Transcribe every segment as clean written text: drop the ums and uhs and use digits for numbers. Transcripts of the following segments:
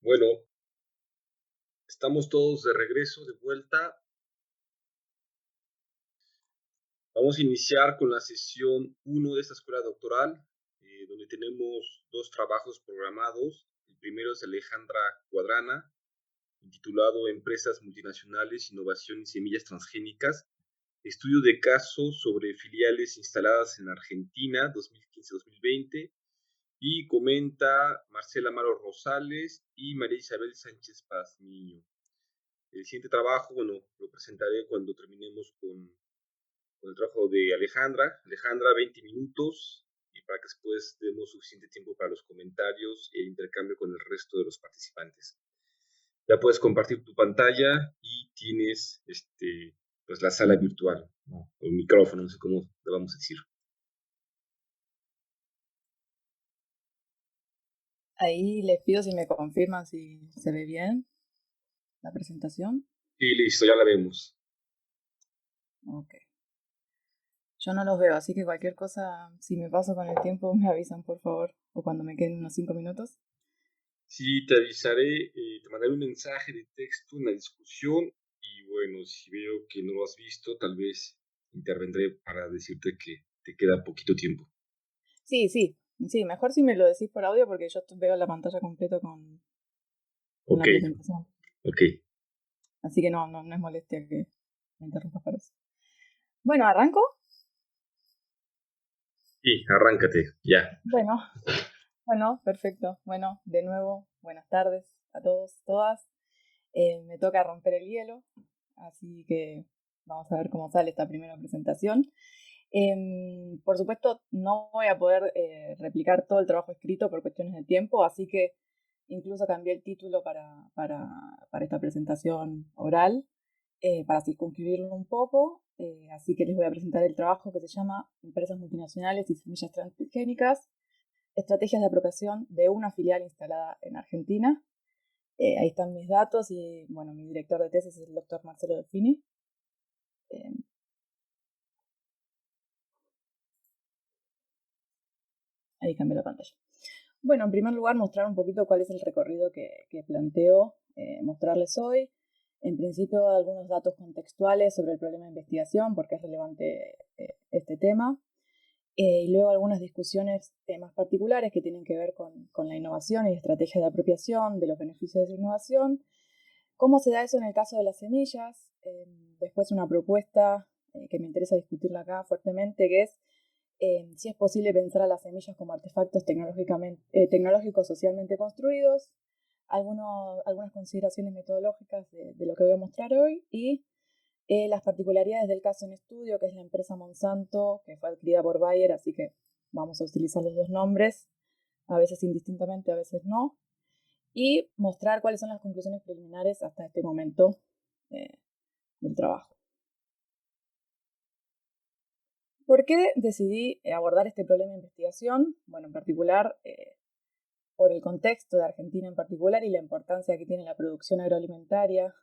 Bueno, estamos todos de regreso, de vuelta. Vamos a iniciar con la sesión 1 de esta escuela doctoral, donde tenemos 2 trabajos programados. El primero es de Alejandra Cuadrana, titulado Empresas multinacionales, innovación y semillas transgénicas, estudio de caso sobre filiales instaladas en Argentina 2015-2020, y comenta Marcela Amaro Rosales y María Isabel Sánchez Pazmiño. El siguiente trabajo, bueno, lo presentaré cuando terminemos con el trabajo de Alejandra. Alejandra, 20 minutos, y para que después demos suficiente tiempo para los comentarios e intercambio con el resto de los participantes. Ya puedes compartir tu pantalla y tienes pues la sala virtual, ¿no? O el micrófono, no sé cómo le vamos a decir. Ahí les pido si me confirman si se ve bien la presentación. Y listo, ya la vemos. Ok. Yo no los veo, así que cualquier cosa, si me paso con el tiempo, me avisan, por favor. O cuando me queden unos 5 minutos. Sí, te avisaré, te mandaré un mensaje de texto en la discusión y bueno, si veo que no lo has visto, tal vez intervendré para decirte que te queda poquito tiempo. Sí, sí. Sí, mejor si me lo decís por audio porque yo veo la pantalla completa con Ok, la presentación. ok. Así que no es molestia que me interrumpas para eso. Bueno, ¿arranco? Sí, arráncate, ya. Bueno, bueno, perfecto. Bueno, de nuevo, buenas tardes a todos, todas. Me toca romper el hielo, así que vamos a ver cómo sale esta primera presentación. Por supuesto, no voy a poder replicar todo el trabajo escrito por cuestiones de tiempo, así que incluso cambié el título para esta presentación oral, para circunscribirlo un poco. Así que les voy a presentar el trabajo que se llama Empresas multinacionales y semillas transgénicas, estrategias de apropiación de una filial instalada en Argentina. Ahí están mis datos y, bueno, mi director de tesis es el doctor Marcelo Delfini. Eh, Ahí cambié la pantalla. Bueno, en primer lugar, mostrar un poquito cuál es el recorrido que planteo mostrarles hoy. En principio, algunos datos contextuales sobre el problema de investigación, porque es relevante este tema. Y luego algunas discusiones más particulares que tienen que ver con la innovación y estrategia de apropiación de los beneficios de esa innovación. ¿Cómo se da eso en el caso de las semillas? Después una propuesta que me interesa discutirla acá fuertemente, que es si es posible pensar a las semillas como artefactos tecnológicos socialmente construidos, algunas consideraciones metodológicas de lo que voy a mostrar hoy y las particularidades del caso en estudio, que es la empresa Monsanto, que fue adquirida por Bayer, así que vamos a utilizar los dos nombres, a veces indistintamente, a veces no, y mostrar cuáles son las conclusiones preliminares hasta este momento eh, del trabajo. ¿Por qué decidí abordar este problema de investigación? Bueno, en particular, por el contexto de Argentina en particular y la importancia que tiene la producción agroalimentaria,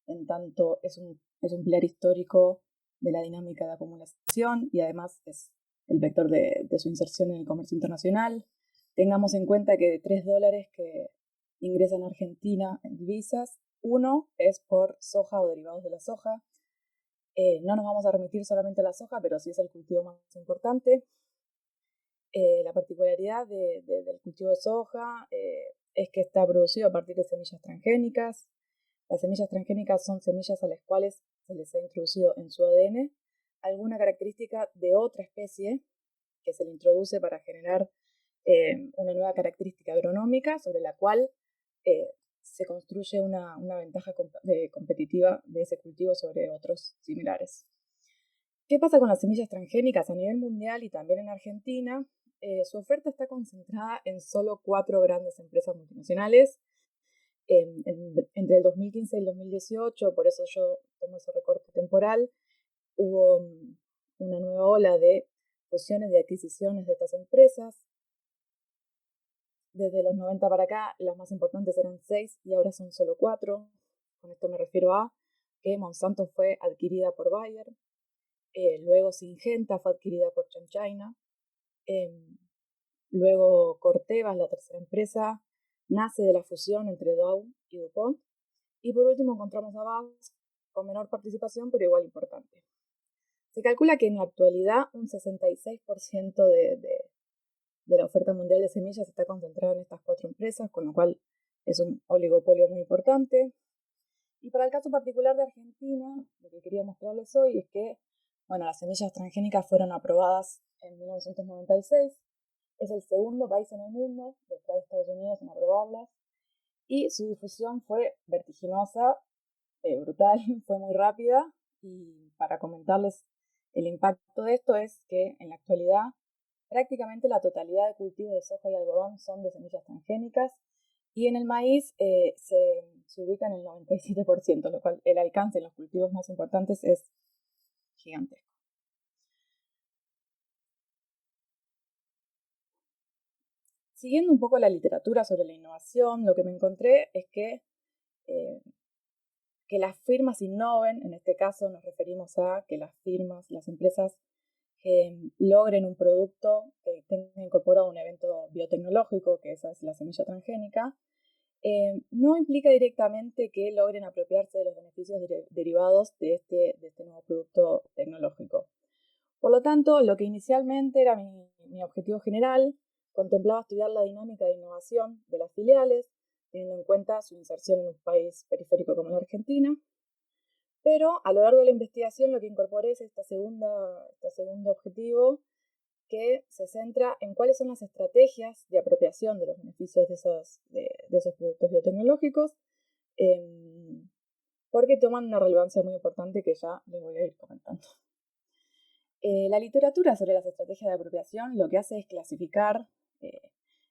en tanto es un pilar histórico de la dinámica de acumulación y además es el vector de su inserción en el comercio internacional. Tengamos en cuenta que de $3 que ingresan a Argentina en divisas, uno es por soja o derivados de la soja. No nos vamos a remitir solamente a la soja, pero sí es el cultivo más importante. La particularidad del cultivo de soja es que está producido a partir de semillas transgénicas. Las semillas transgénicas son semillas a las cuales se les ha introducido en su ADN alguna característica de otra especie que se le introduce para generar una nueva característica agronómica sobre la cual se construye una ventaja competitiva de ese cultivo sobre otros similares. ¿Qué pasa con las semillas transgénicas a nivel mundial y también en Argentina? Su oferta está concentrada en solo 4 grandes empresas multinacionales. Entre el 2015 y el 2018, por eso yo tomo ese recorte temporal, hubo una nueva ola de fusiones y adquisiciones de estas empresas. Desde los 90 para acá, las más importantes eran 6 y ahora son solo 4. Con esto me refiero a que Monsanto fue adquirida por Bayer, luego Syngenta fue adquirida por ChemChina, luego Corteva, la tercera empresa, nace de la fusión entre Dow y DuPont. Y por último encontramos a BASF con menor participación, pero igual importante. Se calcula que en la actualidad un 66% de la oferta mundial de semillas está concentrada en estas 4 empresas, con lo cual es un oligopolio muy importante. Y para el caso particular de Argentina, lo que quería mostrarles hoy es que, bueno, las semillas transgénicas fueron aprobadas en 1996. Es el segundo país en el mundo, detrás de Estados Unidos, en aprobarlas. Y su difusión fue vertiginosa, brutal, fue muy rápida. Y para comentarles el impacto de esto es que en la actualidad prácticamente la totalidad de cultivos de soja y algodón son de semillas transgénicas y en el maíz se ubica en el 97%, lo cual el alcance en los cultivos más importantes es gigantesco. Siguiendo un poco la literatura sobre la innovación, lo que me encontré es que las firmas innoven. En este caso nos referimos a que las firmas, las empresas logren un producto que tenga incorporado un evento biotecnológico, que esa es la semilla transgénica. No implica directamente que logren apropiarse de los beneficios derivados de este nuevo producto tecnológico. Por lo tanto, lo que inicialmente era mi objetivo general contemplaba estudiar la dinámica de innovación de las filiales, teniendo en cuenta su inserción en un país periférico como la Argentina. Pero a lo largo de la investigación lo que incorporé es este segundo objetivo, que se centra en cuáles son las estrategias de apropiación de los beneficios de esos productos biotecnológicos, porque toman una relevancia muy importante que ya les voy a ir comentando. La literatura sobre las estrategias de apropiación lo que hace es clasificar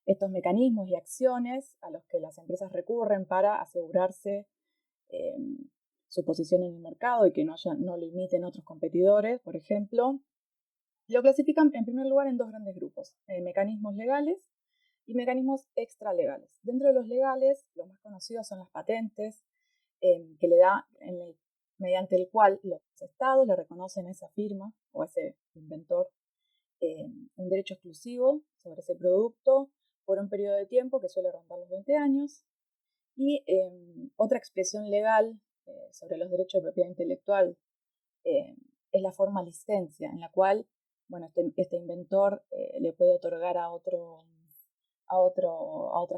estos mecanismos y acciones a los que las empresas recurren para asegurarse su posición en el mercado y que no lo imiten otros competidores, por ejemplo. Lo clasifican en primer lugar en 2 grandes grupos, mecanismos legales y mecanismos extralegales. Dentro de los legales, los más conocidos son las patentes, que le da mediante el cual los estados le reconocen a esa firma o a ese inventor un derecho exclusivo sobre ese producto por un periodo de tiempo que suele rondar los 20 años. Y otra expresión legal sobre los derechos de propiedad intelectual es la forma licencia, en la cual este inventor le puede otorgar a otras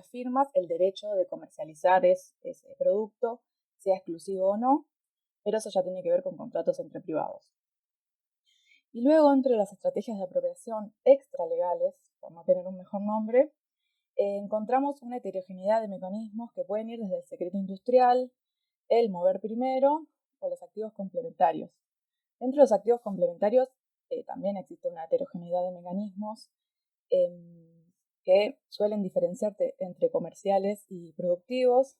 firmas el derecho de comercializar ese producto, sea exclusivo o no, pero eso ya tiene que ver con contratos entre privados. Y luego, entre las estrategias de apropiación extralegales, por no tener un mejor nombre, encontramos una heterogeneidad de mecanismos que pueden ir desde el secreto industrial, el mover primero o los activos complementarios. Dentro de los activos complementarios también existe una heterogeneidad de mecanismos que suelen diferenciarse entre comerciales y productivos.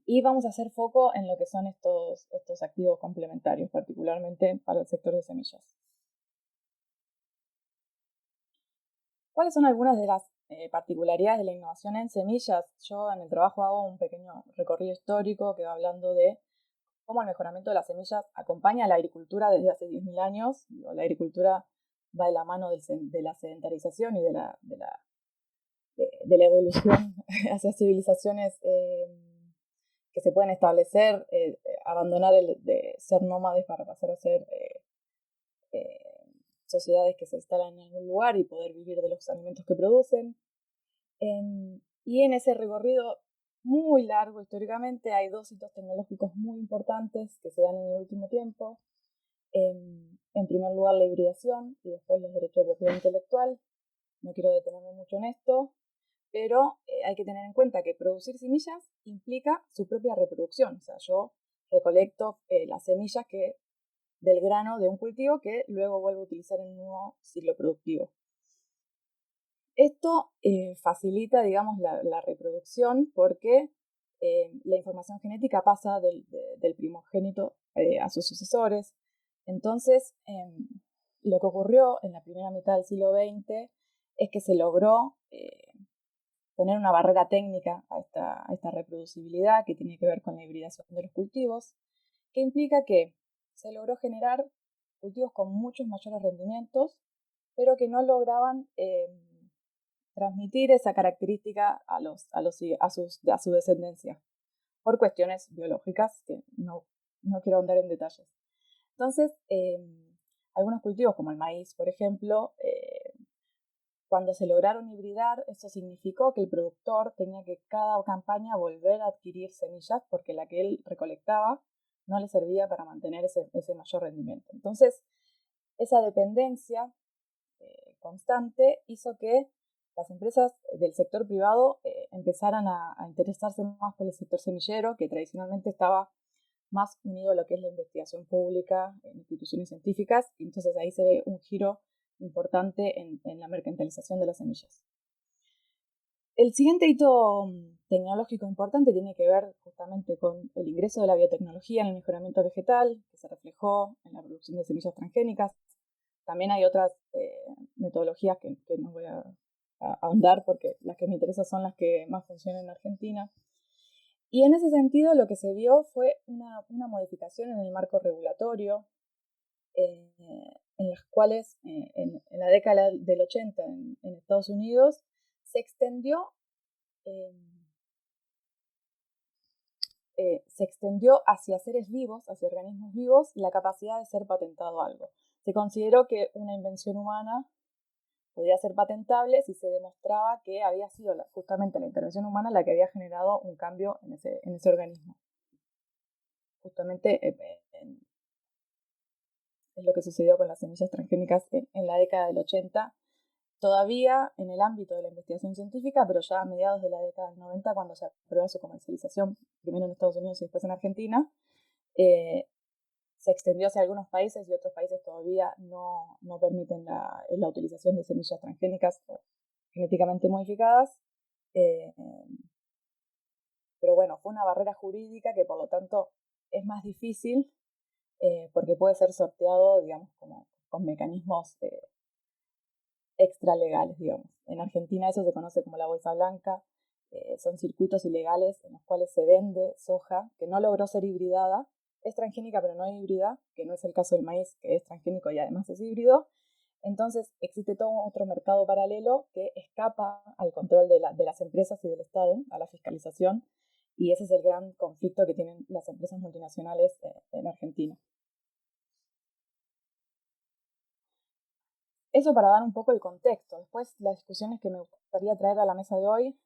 Y vamos a hacer foco en lo que son estos activos complementarios, particularmente para el sector de semillas. ¿Cuáles son algunas de las particularidades de la innovación en semillas? Yo en el trabajo hago un pequeño recorrido histórico que va hablando de cómo el mejoramiento de las semillas acompaña a la agricultura desde hace 10.000 años. La agricultura va de la mano de la sedentarización y de la evolución hacia civilizaciones que se pueden establecer, abandonar el de ser nómades para pasar a ser sociedades que se instalan en algún lugar y poder vivir de los alimentos que producen. Y en ese recorrido muy largo históricamente hay 2 hitos tecnológicos muy importantes que se dan en el último tiempo. En primer lugar, la hibridación y después los derechos de propiedad intelectual. No quiero detenerme mucho en esto, pero hay que tener en cuenta que producir semillas implica su propia reproducción. O sea, yo recolecto las semillas del grano de un cultivo que luego vuelvo a utilizar en un nuevo ciclo productivo. Esto facilita, digamos, la reproducción porque la información genética pasa del primogénito a sus sucesores. Entonces, lo que ocurrió en la primera mitad del siglo XX es que se logró poner una barrera técnica a esta reproducibilidad que tiene que ver con la hibridación de los cultivos, que implica que se logró generar cultivos con muchos mayores rendimientos, pero que no lograban transmitir esa característica a su descendencia, por cuestiones biológicas que no quiero ahondar en detalles. Entonces, algunos cultivos como el maíz, por ejemplo, cuando se lograron hibridar, eso significó que el productor tenía que cada campaña volver a adquirir semillas porque la que él recolectaba no le servía para mantener ese mayor rendimiento. Entonces, esa dependencia constante hizo que las empresas del sector privado empezaran a interesarse más por el sector semillero, que tradicionalmente estaba más unido a lo que es la investigación pública en instituciones científicas, y entonces ahí se ve un giro importante en la mercantilización de las semillas. El siguiente hito tecnológico importante tiene que ver justamente con el ingreso de la biotecnología en el mejoramiento vegetal, que se reflejó en la producción de semillas transgénicas. También hay otras metodologías que no voy a ahondar porque las que me interesan son las que más funcionan en Argentina. Y en ese sentido lo que se vio fue una modificación en el marco regulatorio, en las cuales en la década del 80 en Estados Unidos se extendió hacia seres vivos, hacia organismos vivos, la capacidad de ser patentado algo. Se consideró que una invención humana podía ser patentable si se demostraba que había sido justamente la intervención humana la que había generado un cambio en ese organismo. Justamente es lo que sucedió con las semillas transgénicas en la década del 80, todavía en el ámbito de la investigación científica, pero ya a mediados de la década del 90, cuando se aprueba su comercialización, primero en Estados Unidos y después en Argentina, se extendió hacia algunos países y otros países todavía no permiten la utilización de semillas transgénicas o genéticamente modificadas. Pero bueno, fue una barrera jurídica que por lo tanto es más difícil porque puede ser sorteado, digamos, como con mecanismos extralegales, digamos. En Argentina eso se conoce como la bolsa blanca, son circuitos ilegales en los cuales se vende soja que no logró ser hibridada, es transgénica pero no híbrida, que no es el caso del maíz, que es transgénico y además es híbrido. Entonces existe todo otro mercado paralelo que escapa al control de las empresas y del Estado, a la fiscalización, y ese es el gran conflicto que tienen las empresas multinacionales en Argentina. Eso para dar un poco el contexto. Después, las discusiones que me gustaría traer a la mesa de hoy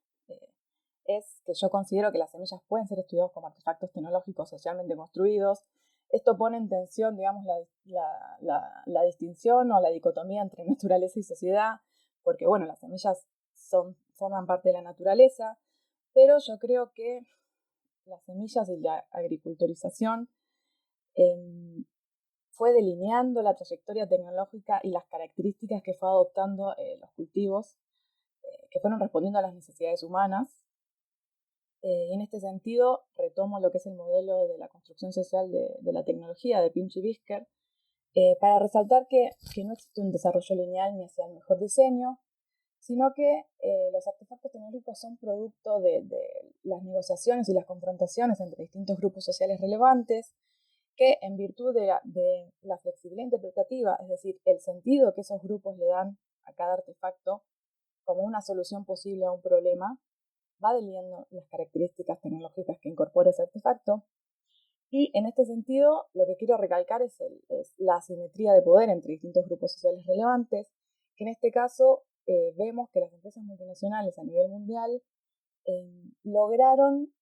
es que yo considero que las semillas pueden ser estudiados como artefactos tecnológicos socialmente construidos. Esto pone en tensión, digamos, la distinción o la dicotomía entre naturaleza y sociedad, porque, bueno, las semillas forman parte de la naturaleza, pero yo creo que las semillas y la agriculturización fue delineando la trayectoria tecnológica y las características que fue adoptando los cultivos, que fueron respondiendo a las necesidades humanas. Y en este sentido, retomo lo que es el modelo de la construcción social de la tecnología de Pinch y Bisker, para resaltar que no existe un desarrollo lineal ni hacia el mejor diseño, sino que los artefactos tecnológicos son producto de las negociaciones y las confrontaciones entre distintos grupos sociales relevantes, que en virtud de la flexibilidad interpretativa, es decir, el sentido que esos grupos le dan a cada artefacto como una solución posible a un problema, va delineando las características tecnológicas que incorpora ese artefacto. Y en este sentido, lo que quiero recalcar es la asimetría de poder entre distintos grupos sociales relevantes, que en este caso vemos que las empresas multinacionales a nivel mundial lograron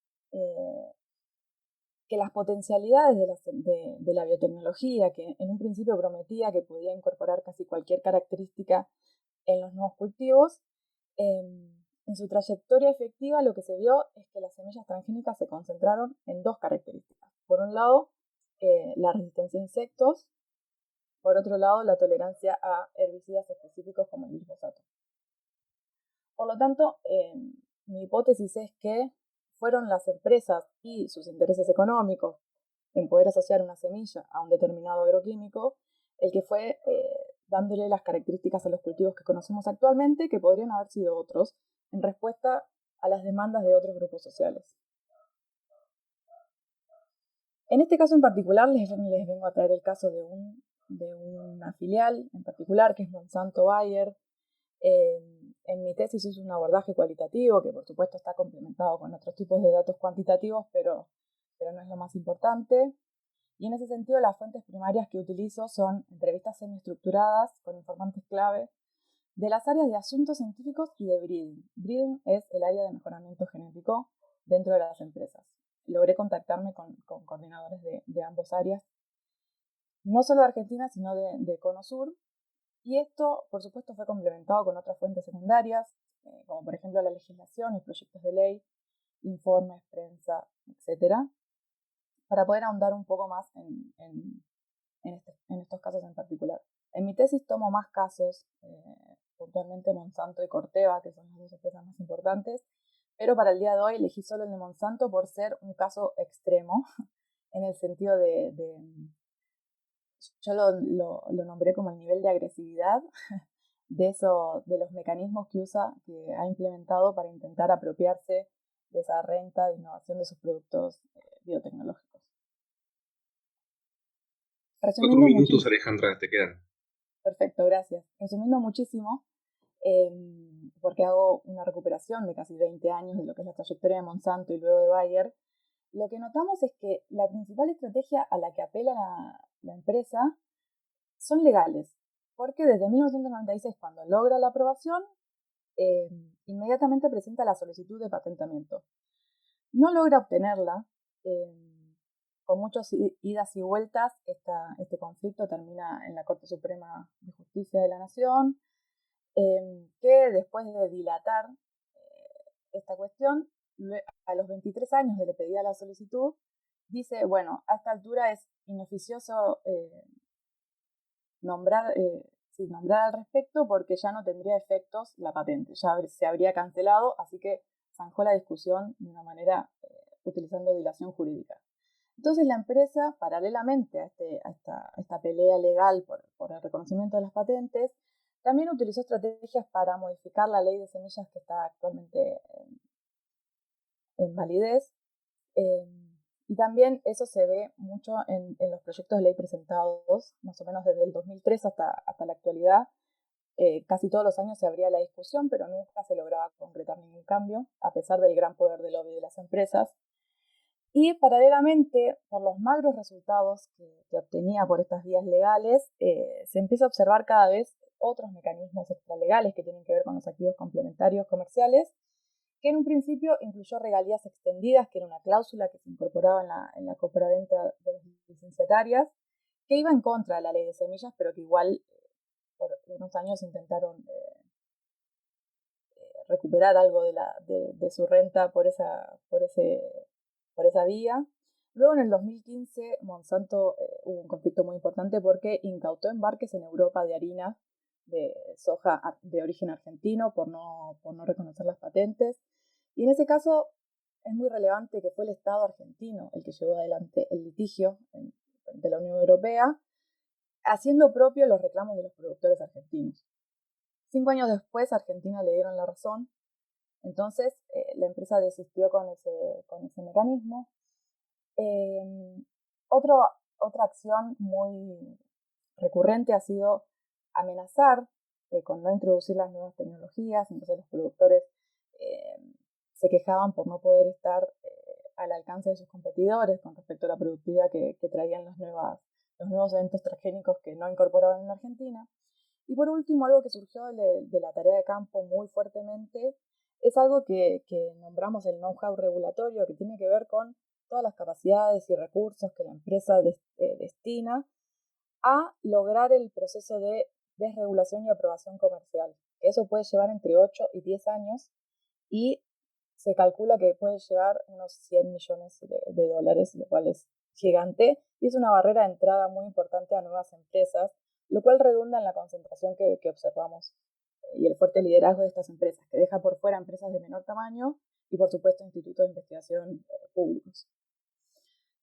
que las potencialidades de la biotecnología, que en un principio prometía que podía incorporar casi cualquier característica en los nuevos cultivos, en su trayectoria efectiva lo que se vio es que las semillas transgénicas se concentraron en dos características. Por un lado, la resistencia a insectos, por otro lado, la tolerancia a herbicidas específicos como el glifosato. Por lo tanto, mi hipótesis es que fueron las empresas y sus intereses económicos en poder asociar una semilla a un determinado agroquímico el que fue dándole las características a los cultivos que conocemos actualmente, que podrían haber sido otros, en respuesta a las demandas de otros grupos sociales. En este caso en particular les vengo a traer el caso de una filial en particular, que es Monsanto Bayer. En mi tesis uso un abordaje cualitativo que por supuesto está complementado con otros tipos de datos cuantitativos, pero no es lo más importante. Y en ese sentido las fuentes primarias que utilizo son entrevistas semiestructuradas con informantes clave de las áreas de asuntos científicos y de breeding. Breeding es el área de mejoramiento genético dentro de las empresas. Logré contactarme con coordinadores de ambas áreas, no solo de Argentina, sino de Cono Sur. Y esto, por supuesto, fue complementado con otras fuentes secundarias, como por ejemplo la legislación y proyectos de ley, informes, prensa, etcétera, para poder ahondar un poco más en estos casos en particular. En mi tesis tomo más casos, puntualmente Monsanto y Corteva, que son las dos empresas más importantes, pero para el día de hoy elegí solo el de Monsanto por ser un caso extremo, en el sentido yo lo nombré como el nivel de agresividad de los mecanismos que ha implementado para intentar apropiarse de esa renta de innovación de sus productos biotecnológicos. 4 minutos, Alejandra, te quedan. Perfecto, gracias. Resumiendo muchísimo, porque hago una recuperación de casi 20 años de lo que es la trayectoria de Monsanto y luego de Bayer, lo que notamos es que la principal estrategia a la que apela la empresa son legales, porque desde 1996, cuando logra la aprobación, inmediatamente presenta la solicitud de patentamiento. No logra obtenerla, con muchas idas y vueltas, este conflicto termina en la Corte Suprema de Justicia de la Nación, que después de dilatar esta cuestión, a los 23 años de le pedida la solicitud, dice, bueno, a esta altura es inoficioso nombrar al respecto porque ya no tendría efectos la patente, ya se habría cancelado, así que zanjó la discusión de una manera utilizando dilación jurídica. Entonces la empresa, paralelamente a esta pelea legal por el reconocimiento de las patentes, también utilizó estrategias para modificar la ley de semillas que está actualmente en validez. Y también eso se ve mucho en los proyectos de ley presentados, más o menos desde el 2003 hasta la actualidad. Casi todos los años se abría la discusión, pero nunca se lograba concretar ningún cambio, a pesar del gran poder de lobby de las empresas. Y paralelamente, por los magros resultados que obtenía por estas vías legales, se empieza a observar cada vez otros mecanismos extralegales que tienen que ver con los activos complementarios comerciales, que en un principio incluyó regalías extendidas, que era una cláusula que se incorporaba en la compraventa de las licenciatarias, que iba en contra de la ley de semillas, pero que igual por unos años intentaron recuperar algo de su renta por esa vía. Luego en el 2015 Monsanto hubo un conflicto muy importante porque incautó embarques en Europa de harina de soja de origen argentino por no reconocer las patentes. Y en ese caso es muy relevante que fue el Estado argentino el que llevó adelante el litigio de la Unión Europea, haciendo propio los reclamos de los productores argentinos. 5 años después, Argentina le dieron la razón. Entonces, la empresa desistió con ese mecanismo. Otra acción muy recurrente ha sido amenazar con no introducir las nuevas tecnologías. Entonces, los productores se quejaban por no poder estar al alcance de sus competidores con respecto a la productividad que traían los nuevos eventos transgénicos que no incorporaban en la Argentina. Y por último, algo que surgió de la tarea de campo muy fuertemente es algo que nombramos el know-how regulatorio, que tiene que ver con todas las capacidades y recursos que la empresa destina a lograr el proceso de desregulación y aprobación comercial. Eso puede llevar entre 8 y 10 años y se calcula que puede llevar unos 100 millones de dólares, lo cual es gigante y es una barrera de entrada muy importante a nuevas empresas, lo cual redunda en la concentración que observamos y el fuerte liderazgo de estas empresas, que deja por fuera empresas de menor tamaño y, por supuesto, institutos de investigación públicos.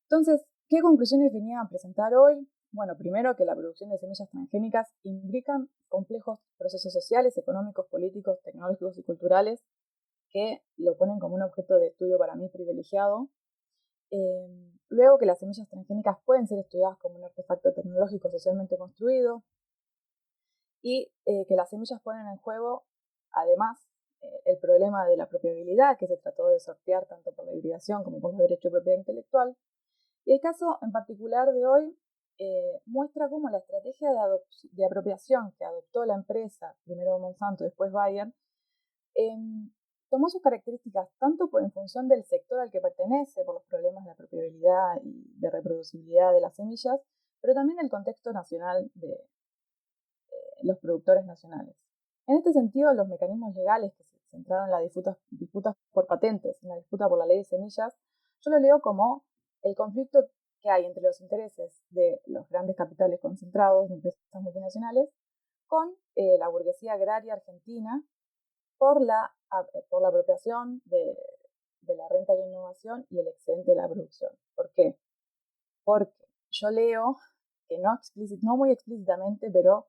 Entonces, ¿qué conclusiones venía a presentar hoy? Bueno, primero que la producción de semillas transgénicas implica complejos procesos sociales, económicos, políticos, tecnológicos y culturales que lo ponen como un objeto de estudio para mí privilegiado. Luego que las semillas transgénicas pueden ser estudiadas como un artefacto tecnológico socialmente construido y que las semillas ponen en juego además, el problema de la apropiabilidad, que se trató de sortear tanto por la hibridación como por los derechos de propiedad intelectual. Y el caso en particular de hoy muestra cómo la estrategia de apropiación que adoptó la empresa, primero Monsanto, después Bayer, tomó sus características tanto en función del sector al que pertenece, por los problemas de apropiabilidad y de reproducibilidad de las semillas, pero también el contexto nacional de los productores nacionales. En este sentido, los mecanismos legales que se centraron en las disputas por patentes, en la disputa por la ley de semillas, yo lo leo como el conflicto que hay entre los intereses de los grandes capitales concentrados de empresas multinacionales con la burguesía agraria argentina por la apropiación de la renta de la innovación y el excedente de la producción. ¿Por qué? Porque yo leo que no muy explícitamente, pero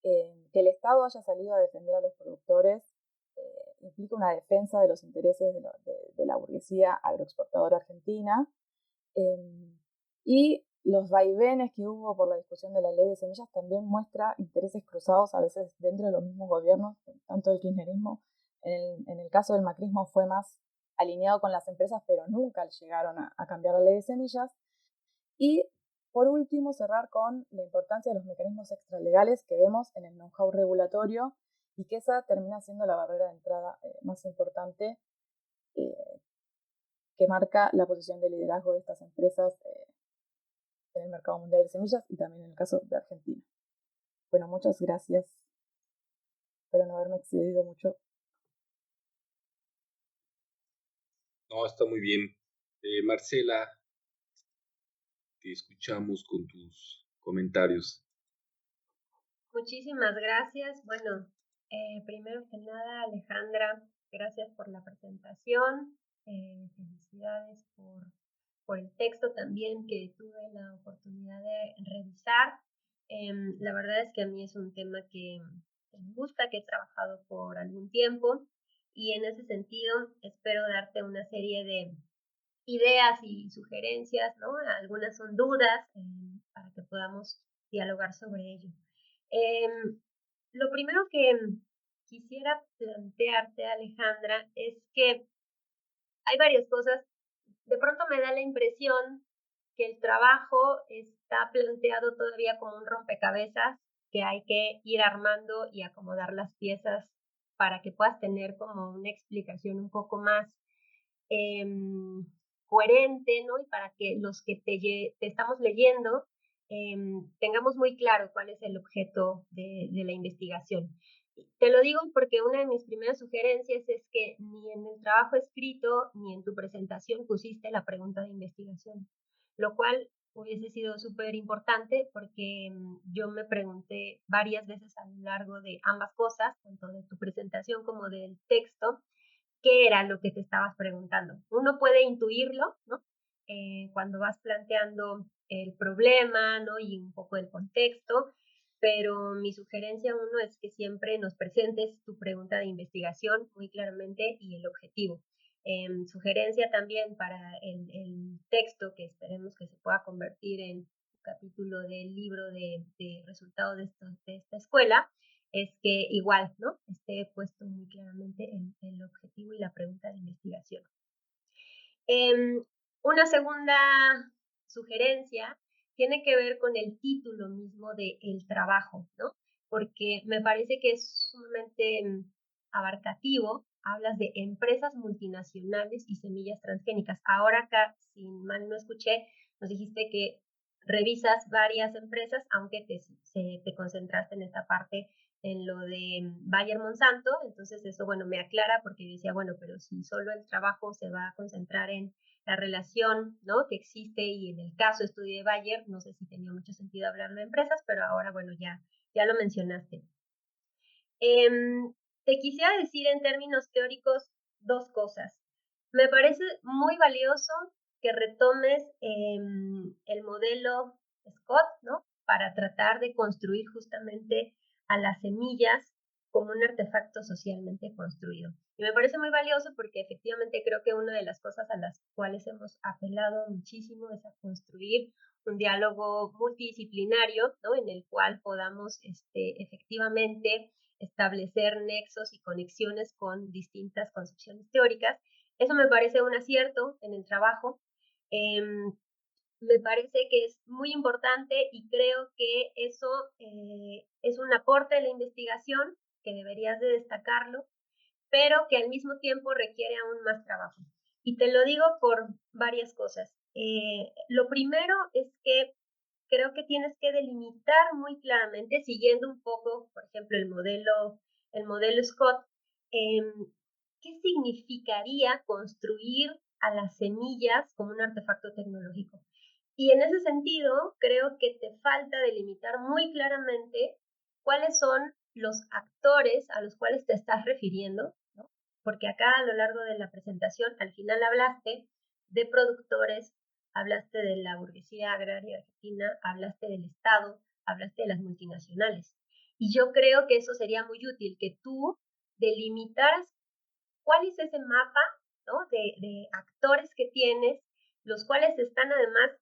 que el Estado haya salido a defender a los productores implica una defensa de los intereses de la burguesía agroexportadora argentina, y los vaivenes que hubo por la discusión de la ley de semillas también muestra intereses cruzados a veces dentro de los mismos gobiernos, tanto el kirchnerismo, en el caso del macrismo fue más alineado con las empresas, pero nunca llegaron a cambiar la ley de semillas. Y por último, cerrar con la importancia de los mecanismos extralegales que vemos en el know-how regulatorio y que esa termina siendo la barrera de entrada más importante que marca la posición de liderazgo de estas empresas en el mercado mundial de semillas y también en el caso de Argentina. Bueno, muchas gracias. Espero no haberme excedido mucho. No, está muy bien. Marcela, te escuchamos con tus comentarios. Muchísimas gracias. Bueno, primero que nada, Alejandra, gracias por la presentación. Felicidades por el texto también que tuve la oportunidad de revisar. La verdad es que a mí es un tema que me gusta, que he trabajado por algún tiempo y en ese sentido espero darte una serie de ideas y sugerencias, ¿no? Algunas son dudas para que podamos dialogar sobre ello. Lo primero que quisiera plantearte, Alejandra, es que hay varias cosas. De pronto me da la impresión que el trabajo está planteado todavía como un rompecabezas que hay que ir armando y acomodar las piezas para que puedas tener como una explicación un poco más eh, coherente, ¿no? Y para que los que te estamos leyendo tengamos muy claro cuál es el objeto de la investigación. Te lo digo porque una de mis primeras sugerencias es que ni en el trabajo escrito ni en tu presentación pusiste la pregunta de investigación, lo cual hubiese sido súper importante porque yo me pregunté varias veces a lo largo de ambas cosas, tanto de tu presentación como del texto, qué era lo que te estabas preguntando. Uno puede intuirlo, ¿no? Cuando vas planteando el problema, ¿no? Y un poco el contexto, pero mi sugerencia uno es que siempre nos presentes tu pregunta de investigación muy claramente y el objetivo. Sugerencia también para el texto que esperemos que se pueda convertir en un capítulo del libro de resultados de esta escuela, es que igual, ¿no? Esté puesto muy claramente el objetivo y la pregunta de investigación. Una segunda sugerencia tiene que ver con el título mismo del trabajo, ¿no? Porque me parece que es sumamente abarcativo. Hablas de empresas multinacionales y semillas transgénicas. Ahora acá, si mal no escuché, nos dijiste que revisas varias empresas, aunque te concentraste en esta parte en lo de Bayer Monsanto, entonces eso, bueno, me aclara porque yo decía, bueno, pero si solo el trabajo se va a concentrar en la relación, ¿no? Que existe y en el caso estudio de Bayer, no sé si tenía mucho sentido hablarlo de empresas, pero ahora, bueno, ya lo mencionaste. Te quisiera decir en términos teóricos dos cosas. Me parece muy valioso que retomes el modelo Scott, ¿no? Para tratar de construir justamente a las semillas como un artefacto socialmente construido. Y me parece muy valioso porque efectivamente creo que una de las cosas a las cuales hemos apelado muchísimo es a construir un diálogo multidisciplinario, ¿no? En el cual podamos efectivamente establecer nexos y conexiones con distintas concepciones teóricas. Eso me parece un acierto en el trabajo. Me parece que es muy importante y creo que eso es un aporte de la investigación que deberías de destacarlo, pero que al mismo tiempo requiere aún más trabajo. Y te lo digo por varias cosas. Lo primero es que creo que tienes que delimitar muy claramente, siguiendo un poco, por ejemplo, el modelo Scott, em, qué significaría construir a las semillas como un artefacto tecnológico. Y en ese sentido, creo que te falta delimitar muy claramente cuáles son los actores a los cuales te estás refiriendo, ¿no? Porque acá a lo largo de la presentación, al final hablaste de productores, hablaste de la burguesía agraria argentina, hablaste del Estado, hablaste de las multinacionales. Y yo creo que eso sería muy útil, que tú delimitaras cuál es ese mapa, ¿no? de actores que tienes, los cuales están además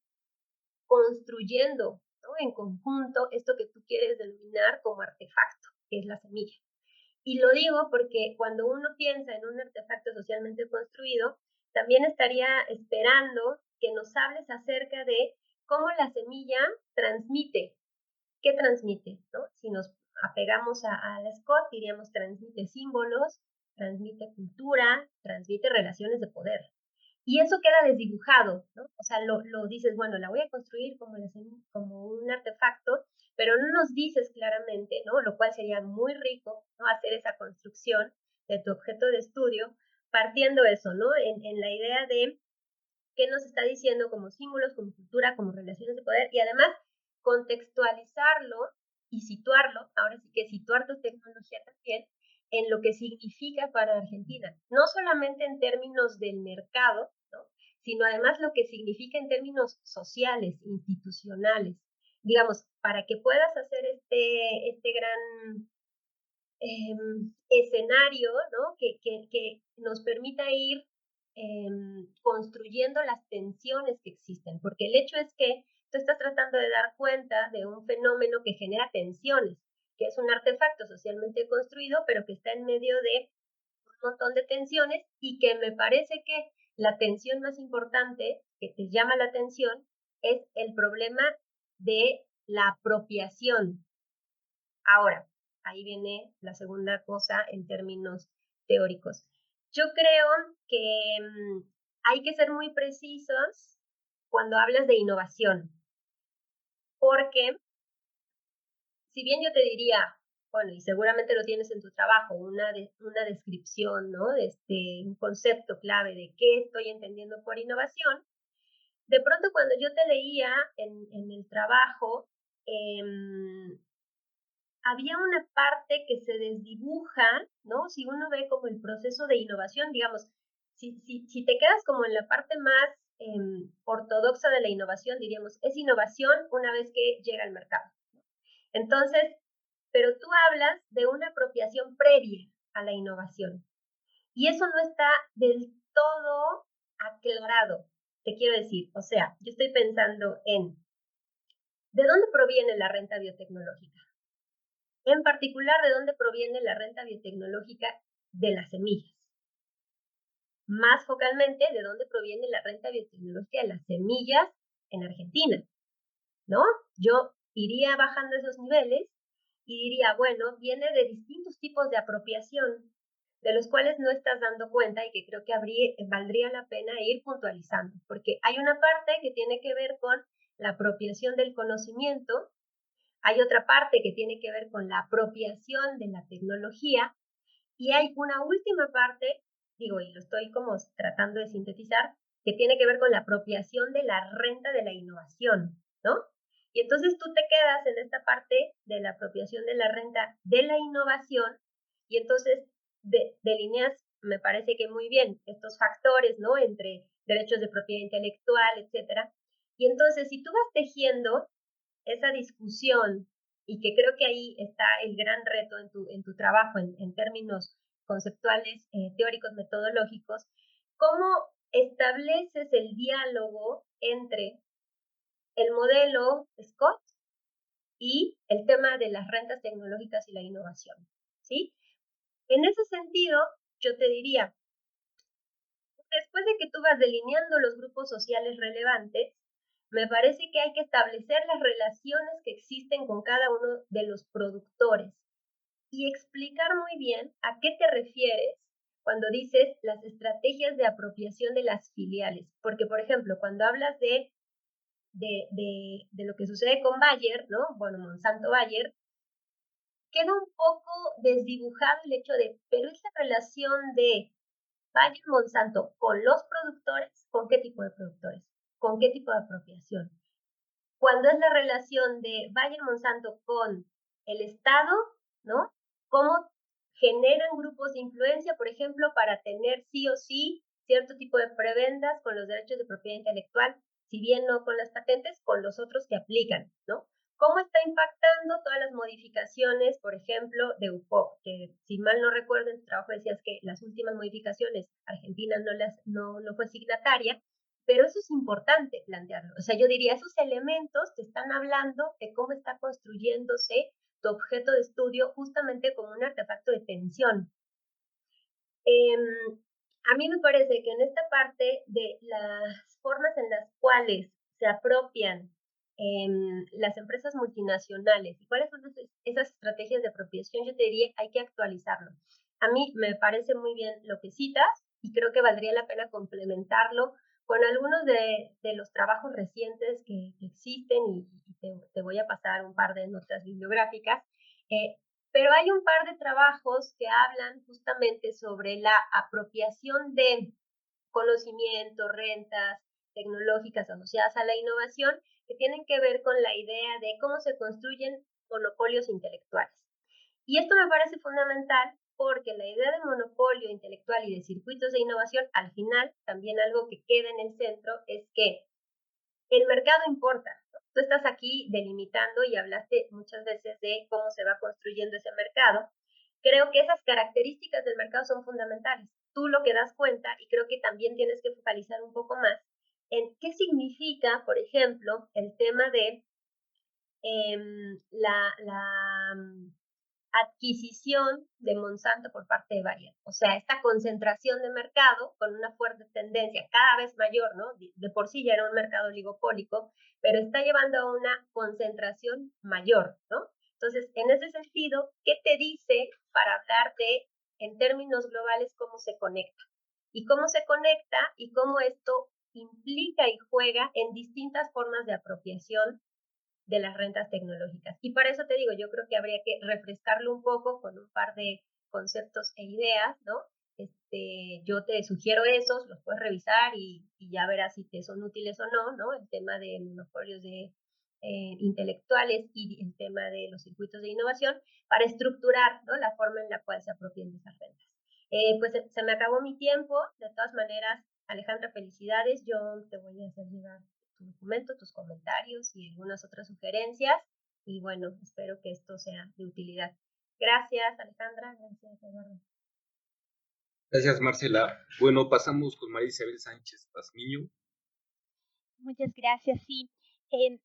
construyendo, ¿no? En conjunto esto que tú quieres denominar como artefacto, que es la semilla. Y lo digo porque cuando uno piensa en un artefacto socialmente construido, también estaría esperando que nos hables acerca de cómo la semilla transmite. ¿Qué transmite? ¿No? Si nos apegamos a la Scott, diríamos transmite símbolos, transmite cultura, transmite relaciones de poder. Y eso queda desdibujado, ¿no? O sea, lo dices, bueno, la voy a construir como un artefacto, pero no nos dices claramente, ¿no? Lo cual sería muy rico, ¿no? Hacer esa construcción de tu objeto de estudio, partiendo eso, ¿no? En la idea de qué nos está diciendo como símbolos, como cultura, como relaciones de poder, y además contextualizarlo y situarlo, ahora sí que situar tu tecnología también, en lo que significa para Argentina, no solamente en términos del mercado, ¿no? Sino además lo que significa en términos sociales, institucionales. Digamos, para que puedas hacer este gran escenario, ¿no? Que nos permita ir construyendo las tensiones que existen, porque el hecho es que tú estás tratando de dar cuenta de un fenómeno que genera tensiones, que es un artefacto socialmente construido, pero que está en medio de un montón de tensiones y que me parece que la tensión más importante que te llama la atención es el problema de la apropiación. Ahora, ahí viene la segunda cosa en términos teóricos. Yo creo que hay que ser muy precisos cuando hablas de innovación, porque si bien yo te diría, bueno, y seguramente lo tienes en tu trabajo, una descripción, ¿no? Un concepto clave de qué estoy entendiendo por innovación, de pronto cuando yo te leía en el trabajo, había una parte que se desdibuja, ¿no? Si uno ve como el proceso de innovación, digamos, si te quedas como en la parte más ortodoxa de la innovación, diríamos, es innovación una vez que llega al mercado. Entonces, pero tú hablas de una apropiación previa a la innovación. Y eso no está del todo aclarado, te quiero decir. O sea, yo estoy pensando en, ¿de dónde proviene la renta biotecnológica? En particular, ¿de dónde proviene la renta biotecnológica de las semillas? Más focalmente, ¿de dónde proviene la renta biotecnológica de las semillas en Argentina? ¿No? Yo iría bajando esos niveles y diría, bueno, viene de distintos tipos de apropiación, de los cuales no estás dando cuenta y que creo que valdría la pena ir puntualizando, porque hay una parte que tiene que ver con la apropiación del conocimiento. Hay otra parte que tiene que ver con la apropiación de la tecnología y hay una última parte, digo, y lo estoy como tratando de sintetizar, que tiene que ver con la apropiación de la renta de la innovación, ¿no? Y entonces tú te quedas en esta parte de la apropiación de la renta de la innovación y entonces delineas, me parece que muy bien, estos factores, ¿no? Entre derechos de propiedad intelectual, etcétera. Y entonces, si tú vas tejiendo esa discusión y que creo que ahí está el gran reto en tu trabajo en términos conceptuales, teóricos, metodológicos, ¿cómo estableces el diálogo entre el modelo Scott y el tema de las rentas tecnológicas y la innovación? ¿sí? En ese sentido, yo te diría, después de que tú vas delineando los grupos sociales relevantes, me parece que hay que establecer las relaciones que existen con cada uno de los productores y explicar muy bien a qué te refieres cuando dices las estrategias de apropiación de las filiales. Porque, por ejemplo, cuando hablas de lo que sucede con Bayer, ¿no? Bueno, Monsanto Bayer, queda un poco desdibujado el hecho de, pero esa relación de Bayer Monsanto con los productores, ¿con qué tipo de productores? ¿Con qué tipo de apropiación? Cuando es la relación de Bayer Monsanto con el Estado, ¿no? ¿Cómo generan grupos de influencia, por ejemplo, para tener sí o sí cierto tipo de prebendas con los derechos de propiedad intelectual, si bien no con las patentes, con los otros que aplican, ¿no? ¿Cómo está impactando todas las modificaciones, por ejemplo, de UPOP? Que si mal no recuerdo, en tu trabajo decías que las últimas modificaciones, Argentina no fue signataria, pero eso es importante plantearlo. O sea, yo diría, esos elementos te están hablando de cómo está construyéndose tu objeto de estudio justamente como un artefacto de tensión. A mí me parece que en esta parte de las formas en las cuales se apropian las empresas multinacionales y cuáles son esas estrategias de apropiación, yo te diría, hay que actualizarlo. A mí me parece muy bien lo que citas y creo que valdría la pena complementarlo con algunos de los trabajos recientes que existen y te voy a pasar un par de notas bibliográficas. Eh, pero hay un par de trabajos que hablan justamente sobre la apropiación de conocimiento, rentas tecnológicas asociadas a la innovación, que tienen que ver con la idea de cómo se construyen monopolios intelectuales. Y esto me parece fundamental porque la idea de monopolio intelectual y de circuitos de innovación, al final, también algo que queda en el centro es que el mercado importa. ¿No? Tú estás aquí delimitando y hablaste muchas veces de cómo se va construyendo ese mercado. Creo que esas características del mercado son fundamentales. Tú lo que das cuenta, y creo que también tienes que focalizar un poco más en qué significa, por ejemplo, el tema de la adquisición de Monsanto por parte de Bayer. O sea, esta concentración de mercado con una fuerte tendencia cada vez mayor, ¿no? De por sí ya era un mercado oligopólico, pero está llevando a una concentración mayor, ¿no? Entonces, en ese sentido, ¿qué te dice para hablar de, en términos globales, cómo se conecta? Y cómo se conecta y cómo esto implica y juega en distintas formas de apropiación de las rentas tecnológicas. Y para eso te digo, yo creo que habría que refrescarlo un poco con un par de conceptos e ideas, ¿no? Yo te sugiero esos, los puedes revisar y ya verás si te son útiles o no, ¿no? El tema de monopolios de intelectuales y el tema de los circuitos de innovación para estructurar, ¿no? La forma en la cual se apropien de esas rentas. Pues se me acabó mi tiempo, de todas maneras, Alejandra, felicidades, yo te voy a hacer llegar tu documento, tus comentarios y algunas otras sugerencias. Y bueno, espero que esto sea de utilidad. Gracias, Alejandra. Gracias, Eduardo. Gracias, Marcela. Bueno, pasamos con María Isabel Sánchez Pazmiño. Muchas gracias, sí.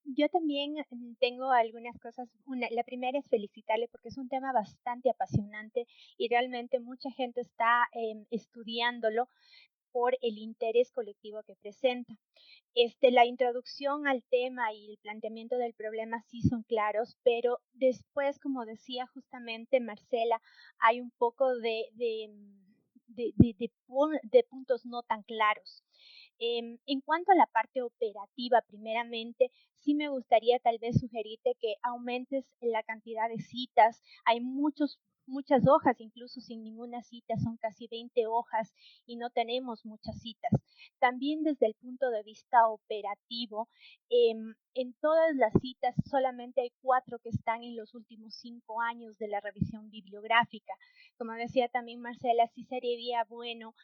Yo también tengo algunas cosas. La primera es felicitarle porque es un tema bastante apasionante y realmente mucha gente está estudiándolo por el interés colectivo que presenta. La introducción al tema y el planteamiento del problema sí son claros, pero después, como decía justamente Marcela, hay un poco de puntos no tan claros. En cuanto a la parte operativa, primeramente, sí me gustaría tal vez sugerirte que aumentes la cantidad de citas. Hay muchas hojas, incluso sin ninguna cita, son casi 20 hojas y no tenemos muchas citas. También desde el punto de vista operativo, en todas las citas solamente hay 4 que están en los últimos 5 años de la revisión bibliográfica. Como decía también Marcela, sí sería bueno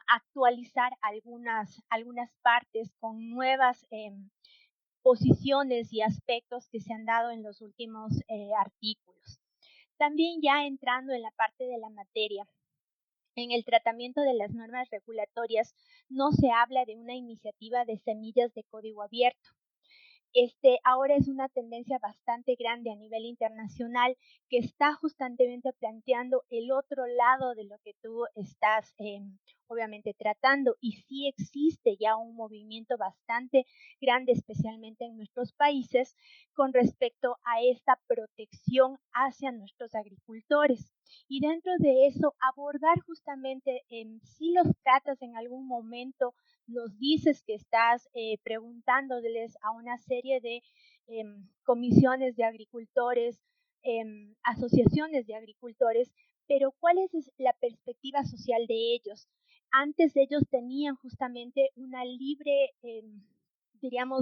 actualizar algunas partes con nuevas posiciones y aspectos que se han dado en los últimos artículos. También ya entrando en la parte de la materia, en el tratamiento de las normas regulatorias no se habla de una iniciativa de semillas de código abierto. ahora es una tendencia bastante grande a nivel internacional que está justamente planteando el otro lado de lo que tú estás obviamente tratando, y sí existe ya un movimiento bastante grande, especialmente en nuestros países, con respecto a esta protección hacia nuestros agricultores. Y dentro de eso, abordar justamente, si los tratas en algún momento, nos dices que estás preguntándoles a una serie de comisiones de agricultores, asociaciones de agricultores, pero ¿cuál es la perspectiva social de ellos? Antes ellos tenían justamente una libre,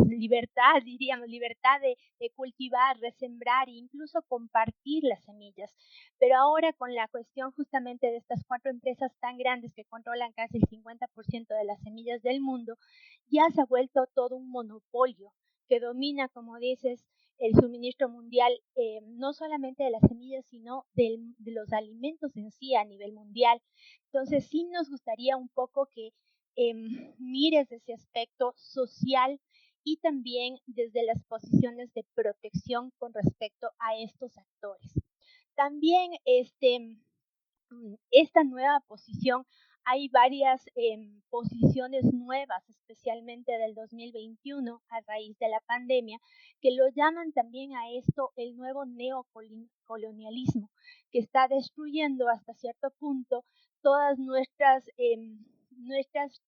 libertad de cultivar, resembrar e incluso compartir las semillas. Pero ahora con la cuestión justamente de estas 4 empresas tan grandes que controlan casi el 50% de las semillas del mundo, ya se ha vuelto todo un monopolio que domina, como dices, el suministro mundial, no solamente de las semillas, sino de los alimentos en sí a nivel mundial. Entonces, sí nos gustaría un poco que mires ese aspecto social y también desde las posiciones de protección con respecto a estos actores. También esta nueva posición, hay varias posiciones nuevas, especialmente del 2021 a raíz de la pandemia, que lo llaman también a esto el nuevo neocolonialismo, que está destruyendo hasta cierto punto todas nuestras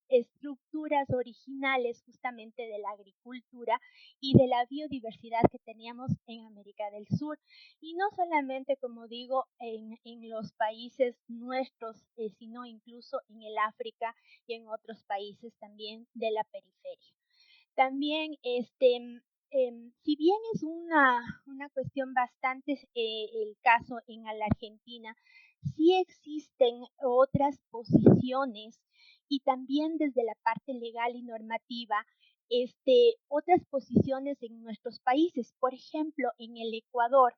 estructuras originales justamente de la agricultura y de la biodiversidad que teníamos en América del Sur. Y no solamente, como digo, en los países nuestros, sino incluso en el África y en otros países también de la periferia. También, si bien es una cuestión bastante el caso en la Argentina, sí existen otras posiciones y también desde la parte legal y normativa, otras posiciones en nuestros países. Por ejemplo, en el Ecuador,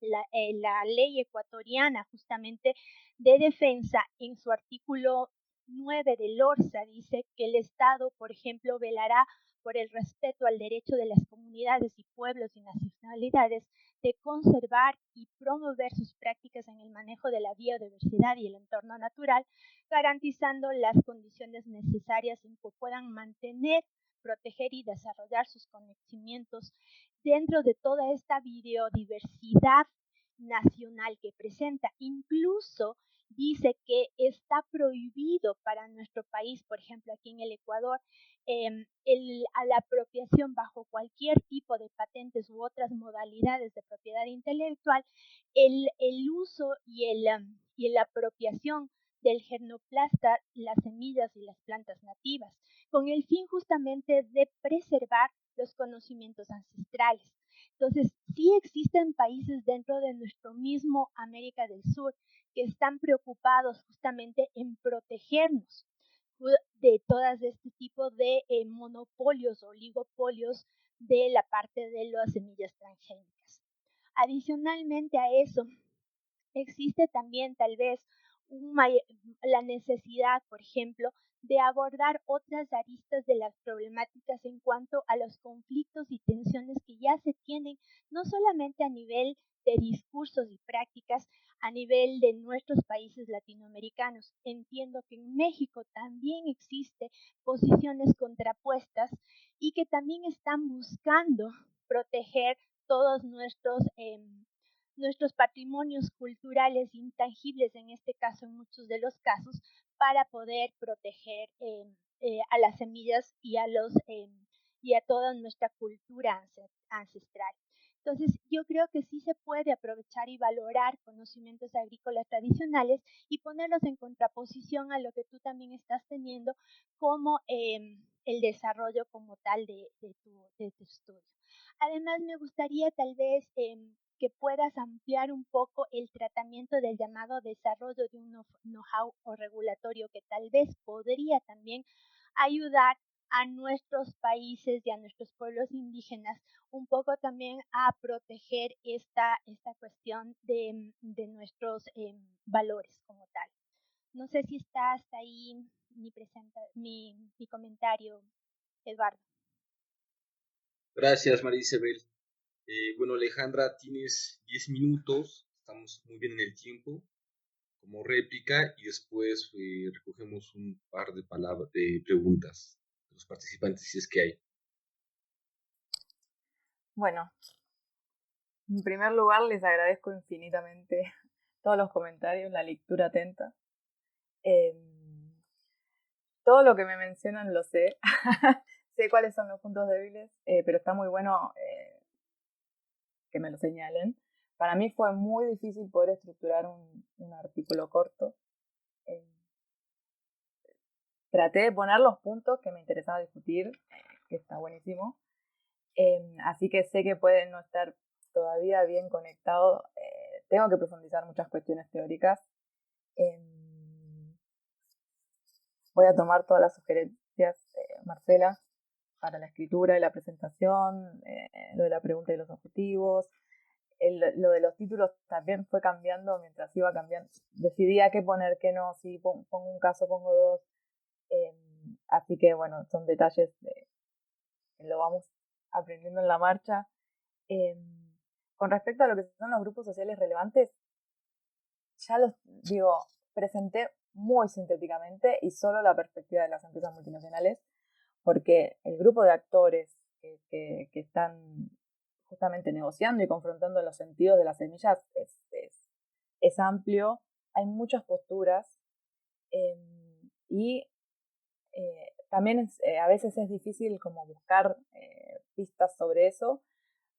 la ley ecuatoriana justamente de defensa en su artículo 9 del ORSA dice que el Estado, por ejemplo, velará por el respeto al derecho de las comunidades y pueblos y nacionalidades de conservar y promover sus prácticas en el manejo de la biodiversidad y el entorno natural, garantizando las condiciones necesarias en que puedan mantener, proteger y desarrollar sus conocimientos dentro de toda esta biodiversidad nacional que presenta. Incluso dice que está prohibido para nuestro país, por ejemplo aquí en el Ecuador, a la apropiación bajo cualquier tipo de patentes u otras modalidades de propiedad intelectual, el uso y la apropiación del germoplasta, las semillas y las plantas nativas, con el fin justamente de preservar los conocimientos ancestrales. Entonces, sí existen países dentro de nuestro mismo América del Sur que están preocupados justamente en protegernos de todas este tipo de monopolios o oligopolios de la parte de las semillas transgénicas. Adicionalmente a eso, existe también tal vez la necesidad, por ejemplo, de abordar otras aristas de las problemáticas en cuanto a los conflictos y tensiones que ya se tienen, no solamente a nivel de discursos y prácticas, a nivel de nuestros países latinoamericanos. Entiendo que en México también existe posiciones contrapuestas y que también están buscando proteger todos nuestros patrimonios culturales intangibles, en este caso, en muchos de los casos, para poder proteger a las semillas y a toda nuestra cultura ancestral. Entonces, yo creo que sí se puede aprovechar y valorar conocimientos agrícolas tradicionales y ponerlos en contraposición a lo que tú también estás teniendo como el desarrollo como tal de tu estudio. Además, me gustaría tal vez que puedas ampliar un poco el tratamiento del llamado desarrollo de un know-how o regulatorio que tal vez podría también ayudar a nuestros países y a nuestros pueblos indígenas un poco también a proteger esta cuestión de nuestros valores como tal. No sé si está hasta ahí mi comentario, Eduardo. Gracias, María Isabel. Bueno, Alejandra, tienes 10 minutos, estamos muy bien en el tiempo, como réplica, y después recogemos un par de palabras, de preguntas de los participantes, si es que hay. Bueno, en primer lugar les agradezco infinitamente todos los comentarios, la lectura atenta. Todo lo que me mencionan lo sé. Sé cuáles son los puntos débiles, pero está muy bueno que me lo señalen. Para mí fue muy difícil poder estructurar un artículo corto. Eh, Traté de poner los puntos que me interesaba discutir, que está buenísimo. Así que sé que puede no estar todavía bien conectado. Tengo que profundizar muchas cuestiones teóricas. Voy a tomar todas las sugerencias, Marcela, para la escritura y la presentación, lo de la pregunta y los objetivos. Lo de los títulos también fue cambiando mientras iba cambiando. Decidía qué poner, qué no. Si pongo un caso, pongo dos. Así que bueno, son detalles que lo vamos aprendiendo en la marcha. Con respecto a lo que son los grupos sociales relevantes, ya los digo, presenté muy sintéticamente y solo la perspectiva de las empresas multinacionales, porque el grupo de actores que están justamente negociando y confrontando los sentidos de las semillas es amplio, hay muchas posturas y también a veces es difícil como buscar pistas sobre eso,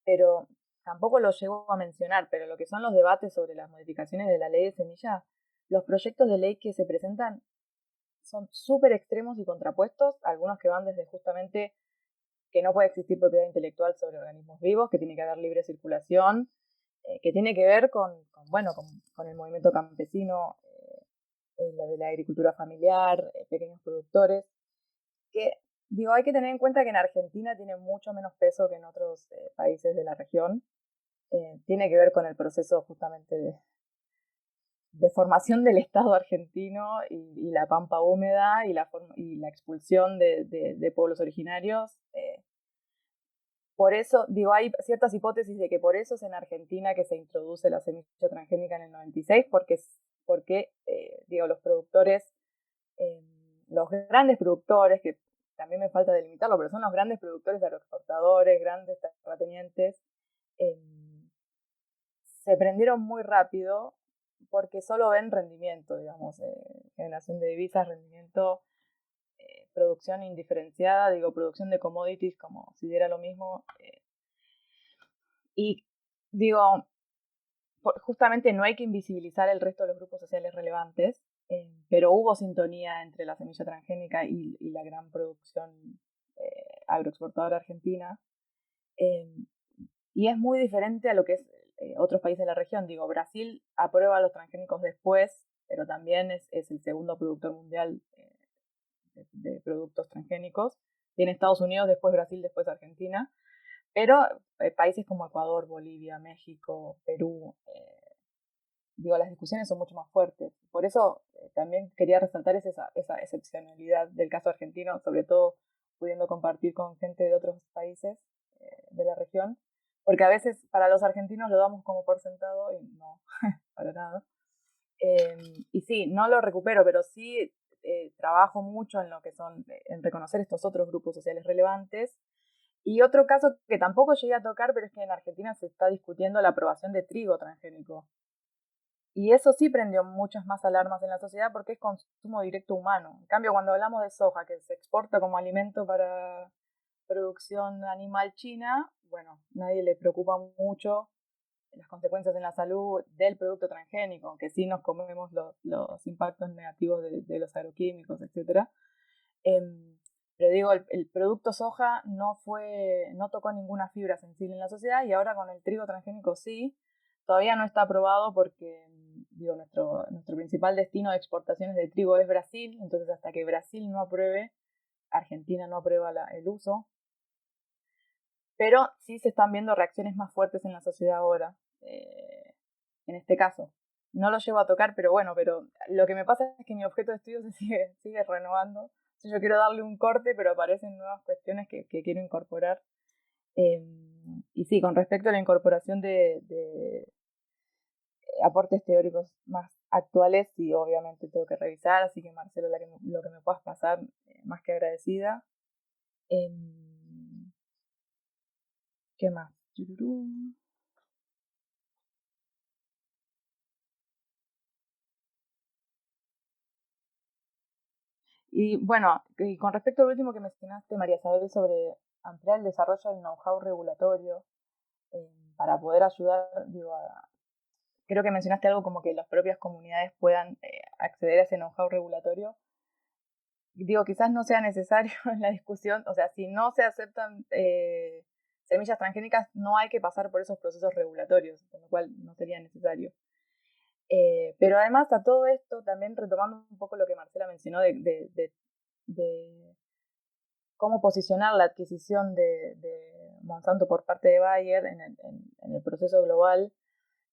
pero tampoco lo llego a mencionar, pero lo que son los debates sobre las modificaciones de la ley de semilla, los proyectos de ley que se presentan son súper extremos y contrapuestos, algunos que van desde justamente que no puede existir propiedad intelectual sobre organismos vivos, que tiene que haber libre circulación, que tiene que ver con el movimiento campesino, lo de la agricultura familiar, pequeños productores, que digo, hay que tener en cuenta que en Argentina tiene mucho menos peso que en otros países de la región. Tiene que ver con el proceso justamente de formación del Estado argentino y la pampa húmeda y la expulsión de pueblos originarios. Por eso, digo, hay ciertas hipótesis de que por eso es en Argentina que se introduce la semilla transgénica en el 96, porque digo, los productores, eh, los grandes productores, que también me falta delimitarlo, pero son los grandes productores agroexportadores, grandes terratenientes, eh, se prendieron muy rápido porque solo ven rendimiento, digamos, generación de divisas, rendimiento, producción indiferenciada, digo, producción de commodities como si diera lo mismo. Y digo, justamente no hay que invisibilizar el resto de los grupos sociales relevantes, pero hubo sintonía entre la semilla transgénica y la gran producción agroexportadora argentina. Eh, y es muy diferente a lo que es otros países de la región. Digo, Brasil aprueba los transgénicos después, pero también es el segundo productor mundial de productos transgénicos. Tiene Estados Unidos, después Brasil, después Argentina. Pero países como Ecuador, Bolivia, México, Perú, digo, las discusiones son mucho más fuertes. Por eso también quería resaltar esa excepcionalidad del caso argentino, sobre todo pudiendo compartir con gente de otros países de la región, porque a veces para los argentinos lo damos como por sentado y no, para nada. Y sí, no lo recupero, pero sí trabajo mucho en lo que son, en reconocer estos otros grupos sociales relevantes. Y otro caso que tampoco llegué a tocar, pero es que en Argentina se está discutiendo la aprobación de trigo transgénico. Y eso sí prendió muchas más alarmas en la sociedad porque es consumo directo humano. En cambio, cuando hablamos de soja, que se exporta como alimento para producción animal china, bueno, nadie le preocupa mucho las consecuencias en la salud del producto transgénico, aunque sí nos comemos los impactos negativos de los agroquímicos, etc. Pero digo, el producto soja no tocó ninguna fibra sensible en la sociedad y ahora con el trigo transgénico sí. Todavía no está aprobado porque digo, nuestro principal destino de exportaciones de trigo es Brasil, entonces hasta que Brasil no apruebe, Argentina no aprueba el uso. Pero sí se están viendo reacciones más fuertes en la sociedad ahora, en este caso. No lo llevo a tocar, pero bueno, pero lo que me pasa es que mi objeto de estudio se sigue renovando. Yo quiero darle un corte, pero aparecen nuevas cuestiones que quiero incorporar. Y sí, con respecto a la incorporación de aportes teóricos más actuales, sí, obviamente tengo que revisar, así que Marcelo, lo que me puedas pasar, más que agradecida. ¿Qué más? Y bueno, y con respecto al último que mencionaste, María Isabel, sobre ampliar el desarrollo del know-how regulatorio para poder ayudar, digo, creo que mencionaste algo como que las propias comunidades puedan acceder a ese know-how regulatorio. Digo, quizás no sea necesario en la discusión, o sea, si no se aceptan semillas transgénicas, no hay que pasar por esos procesos regulatorios, con lo cual no sería necesario. Pero además a todo esto, también retomando un poco lo que Marcela mencionó de cómo posicionar la adquisición de Monsanto por parte de Bayer en el proceso global,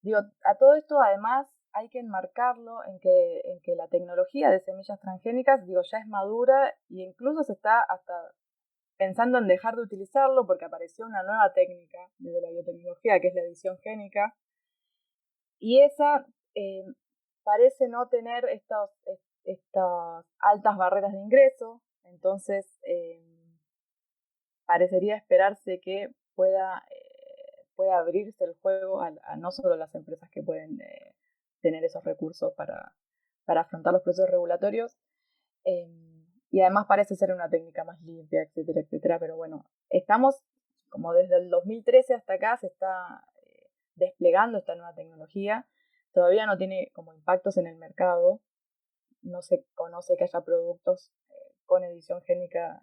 digo, a todo esto además hay que enmarcarlo en que la tecnología de semillas transgénicas, digo, ya es madura e incluso se está hasta pensando en dejar de utilizarlo porque apareció una nueva técnica de la biotecnología que es la edición génica y esa parece no tener estas altas barreras de ingreso, entonces parecería esperarse que pueda abrirse el juego a no solo las empresas que pueden tener esos recursos para afrontar los procesos regulatorios, y además parece ser una técnica más limpia, etcétera, etcétera, pero bueno, estamos como desde el 2013 hasta acá se está desplegando esta nueva tecnología, todavía no tiene como impactos en el mercado, no se conoce que haya productos con edición génica.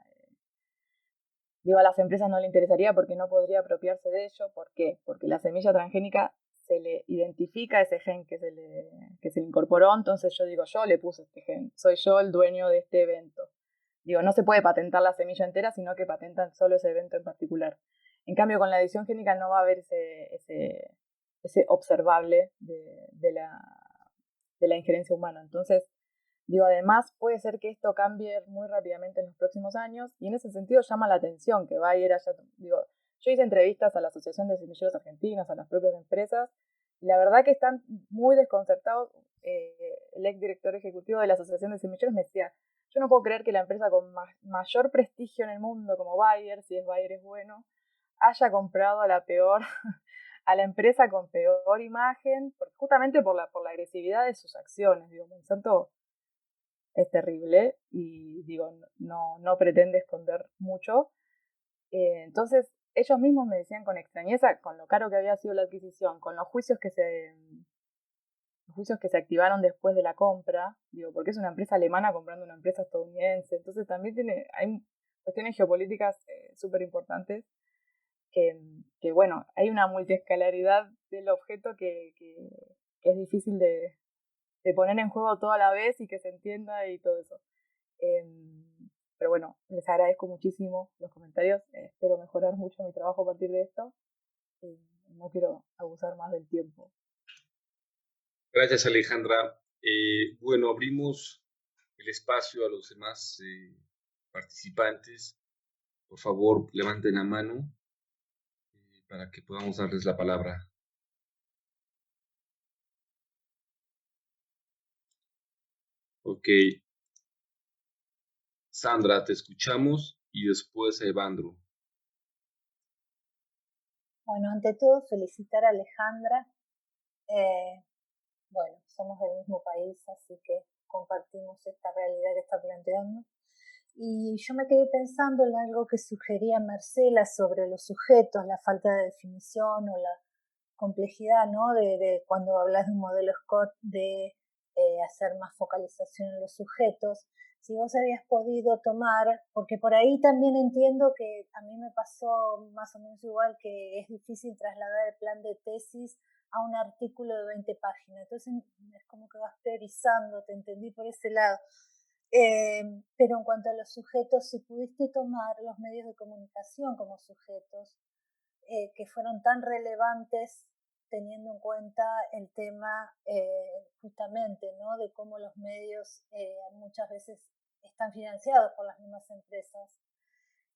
Digo, a las empresas no le interesaría porque no podría apropiarse de ello. ¿Por qué? Porque la semilla transgénica se le identifica ese gen que se le incorporó, entonces yo digo, yo le puse este gen, soy yo el dueño de este evento. Digo, no se puede patentar la semilla entera, sino que patentan solo ese evento en particular. En cambio, con la edición génica no va a haber ese observable de la injerencia humana. Entonces, digo, además puede ser que esto cambie muy rápidamente en los próximos años y en ese sentido llama la atención que Bayer haya, digo, yo hice entrevistas a la Asociación de Semilleros Argentinos, a las propias empresas, y la verdad que están muy desconcertados. El ex director ejecutivo de la Asociación de Semilleros me decía, yo no puedo creer que la empresa con mayor prestigio en el mundo como Bayer, si es Bayer es bueno, haya comprado a la peor, a la empresa con peor imagen, justamente por la agresividad de sus acciones. Digo, Monsanto es terrible y digo, no pretende esconder mucho. Entonces, ellos mismos me decían con extrañeza, con lo caro que había sido la adquisición, con los juicios que se activaron después de la compra, digo, porque es una empresa alemana comprando una empresa estadounidense, entonces también hay cuestiones geopolíticas súper importantes que, bueno, hay una multiescalaridad del objeto que es difícil de poner en juego todo a la vez y que se entienda y todo eso. Pero bueno, les agradezco muchísimo los comentarios. Espero mejorar mucho mi trabajo a partir de esto. No quiero abusar más del tiempo. Gracias, Alejandra. Bueno, abrimos el espacio a los demás participantes. Por favor, levanten la mano para que podamos darles la palabra. Ok. Sandra, te escuchamos y después a Evandro. Bueno, ante todo felicitar a Alejandra. Bueno, somos del mismo país, así que compartimos esta realidad que está planteando. Y yo me quedé pensando en algo que sugería Marcela sobre los sujetos, la falta de definición o la complejidad, ¿no? De cuando hablas de un modelo Scott de hacer más focalización en los sujetos. Si vos habías podido tomar, porque por ahí también entiendo que a mí me pasó más o menos igual, que es difícil trasladar el plan de tesis a un artículo de 20 páginas. Entonces es como que vas priorizando, te entendí por ese lado. Pero en cuanto a los sujetos, si pudiste tomar los medios de comunicación como sujetos, que fueron tan relevantes teniendo en cuenta el tema justamente, ¿no? De cómo los medios muchas veces están financiados por las mismas empresas.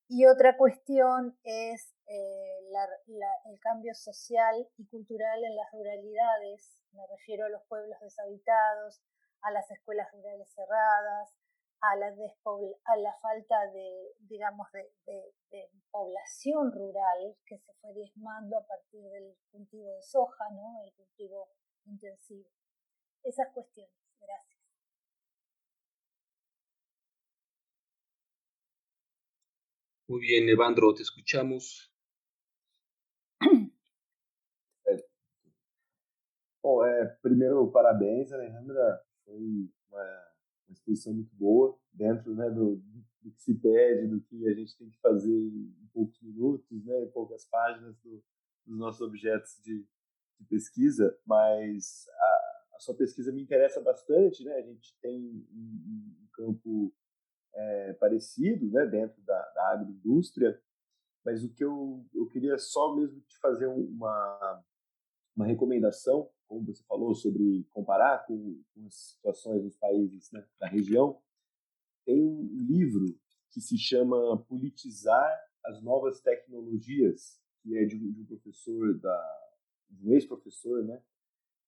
Y otra cuestión es el cambio social y cultural en las ruralidades. Me refiero a los pueblos deshabitados, a las escuelas rurales cerradas, a la falta de, digamos, de población rural que se fue diezmando a partir del cultivo de soja, ¿no? El cultivo intensivo. Esas cuestiones. Gracias. Muy bien, Evandro, te escuchamos. Bom, primeiro, parabéns, Alejandra. Foi uma exposição muito boa, dentro, né, do que se pede, do que a gente tem que fazer em poucos minutos, né, em poucas páginas dos nossos objetos de pesquisa, mas a sua pesquisa me interessa bastante, né? A gente tem um campo parecido, né, dentro da agroindústria, mas o que eu queria só mesmo te fazer uma recomendação, como você falou, sobre comparar com as situações dos países, né, da região. Tem um livro que se chama Politizar as Novas Tecnologias, que é de um professor, de um ex-professor, né,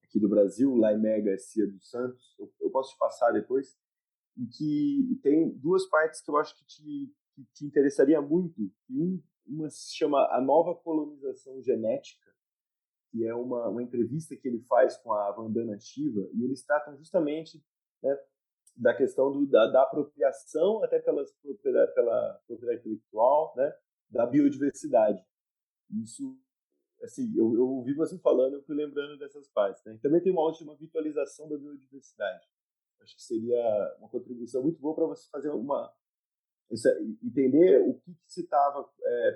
aqui do Brasil, Laimé Garcia dos Santos. Eu posso te passar depois, em que tem duas partes que eu acho que te interessaria muito. Uma se chama A Nova Colonização Genética, que é uma entrevista que ele faz com a Vandana Shiva, e eles tratam justamente, né, da questão da apropriação, até pela propriedade intelectual, né, da biodiversidade. Isso, assim, eu ouvi você falando, eu fui lembrando dessas partes. Né? Também tem uma última virtualização da biodiversidade. Acho que seria uma contribuição muito boa para você fazer entender o que se estava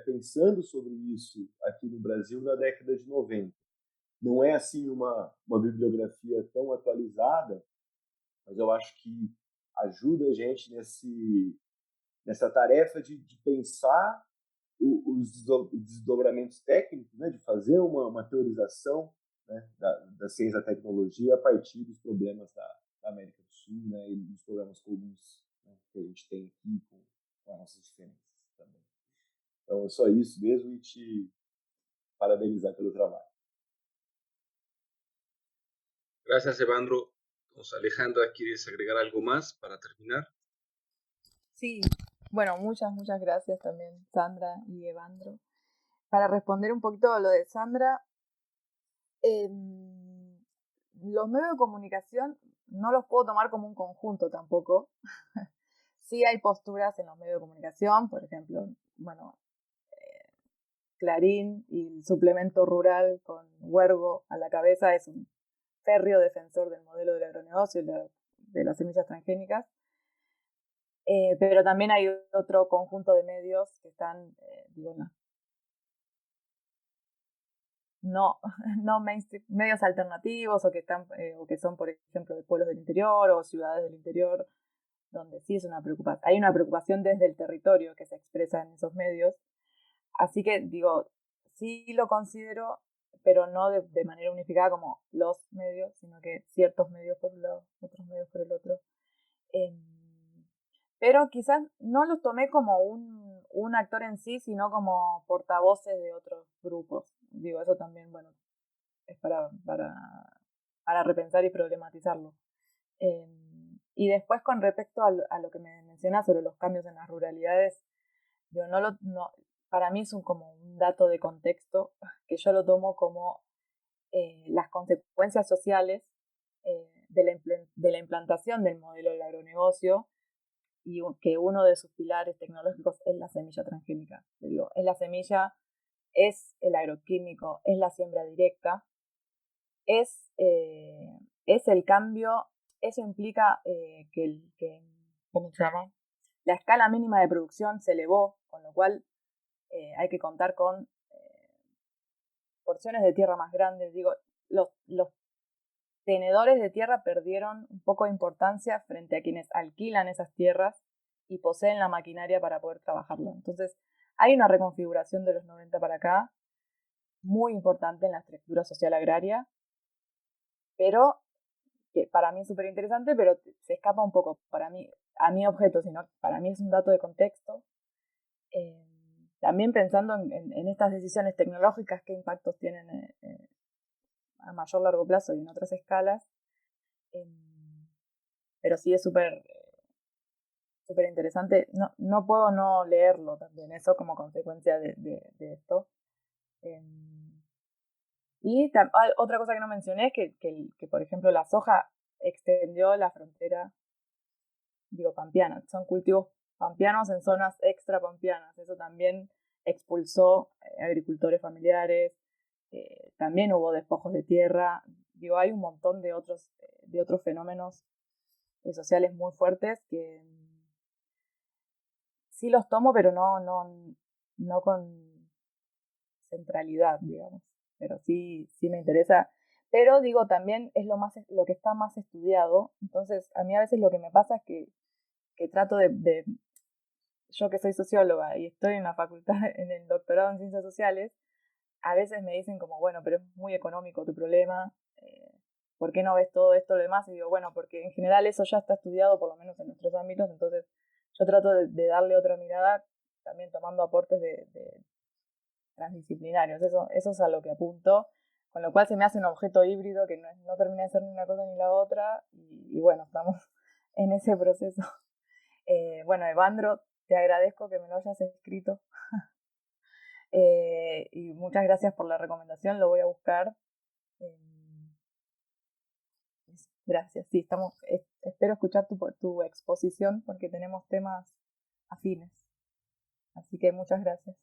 pensando sobre isso aqui no Brasil na década de 90. Não é assim uma bibliografia tão atualizada, mas eu acho que ajuda a gente nessa tarefa de pensar os desdobramentos técnicos, né, de fazer uma teorização, né, da ciência da tecnologia a partir dos problemas da América do Sul, né, e dos problemas comuns, né, que a gente tem aqui com as nossas diferenças também. Então é só isso mesmo e te parabenizar pelo trabalho. Gracias, Evandro. Alejandra, ¿quieres agregar algo más para terminar? Sí, bueno, muchas gracias también, Sandra y Evandro. Para responder un poquito a lo de Sandra, los medios de comunicación no los puedo tomar como un conjunto tampoco. Sí hay posturas en los medios de comunicación, por ejemplo, bueno, Clarín y el suplemento rural con Huergo a la cabeza es un férreo defensor del modelo del agronegocio y de las semillas transgénicas. Pero también hay otro conjunto de medios que están, no mainstream, medios alternativos o que están o que son, por ejemplo, de pueblos del interior o ciudades del interior, donde sí es una preocupación. Hay una preocupación desde el territorio que se expresa en esos medios. Así que, digo, sí lo considero, pero no de manera unificada como los medios, sino que ciertos medios por un lado, otros medios por el otro. Pero quizás no los tomé como un actor en sí, sino como portavoces de otros grupos. Digo, eso también, bueno, es para repensar y problematizarlo. Y después, con respecto a lo que me mencionas sobre los cambios en las ruralidades, digo, para mí es como un dato de contexto que yo lo tomo como las consecuencias sociales de la implantación del modelo del agronegocio, y que uno de sus pilares tecnológicos es la semilla transgénica. Digo, es la semilla, es el agroquímico, es la siembra directa, es el cambio. Eso implica que ¿cómo se llama? La escala mínima de producción se elevó, con lo cual hay que contar con porciones de tierra más grandes. Digo, los tenedores de tierra perdieron un poco de importancia frente a quienes alquilan esas tierras y poseen la maquinaria para poder trabajarlo. Entonces, hay una reconfiguración de los 90 para acá, muy importante en la estructura social agraria, pero que para mí es súper interesante, pero se escapa un poco a mi objeto, sino para mí es un dato de contexto. también pensando en estas decisiones tecnológicas, qué impactos tienen a mayor largo plazo y en otras escalas. Pero sí es súper interesante. No puedo no leerlo también, eso como consecuencia de esto. Y otra cosa que no mencioné es que, por ejemplo, la soja extendió la frontera, pampeana. Son cultivos pampeanos en zonas extra pampeanas. Eso también expulsó agricultores familiares. También hubo despojos de tierra. Hay un montón de otros fenómenos sociales muy fuertes que sí los tomo, pero no con centralidad, digamos. Pero sí me interesa. Pero también es lo que está más estudiado. Entonces, a mí a veces lo que me pasa es que trato de yo que soy socióloga y estoy en la facultad, en el doctorado en ciencias sociales, a veces me dicen como, bueno, pero es muy económico tu problema, ¿por qué no ves todo esto lo demás? Y digo, bueno, porque en general eso ya está estudiado, por lo menos en nuestros ámbitos, entonces yo trato de darle otra mirada, también tomando aportes de transdisciplinarios, eso es a lo que apunto, con lo cual se me hace un objeto híbrido que no termina de ser ni una cosa ni la otra, y bueno, estamos en ese proceso. Bueno, Evandro, te agradezco que me lo hayas escrito. Y muchas gracias por la recomendación, lo voy a buscar. Gracias, sí, espero escuchar tu exposición porque tenemos temas afines. Así que muchas gracias.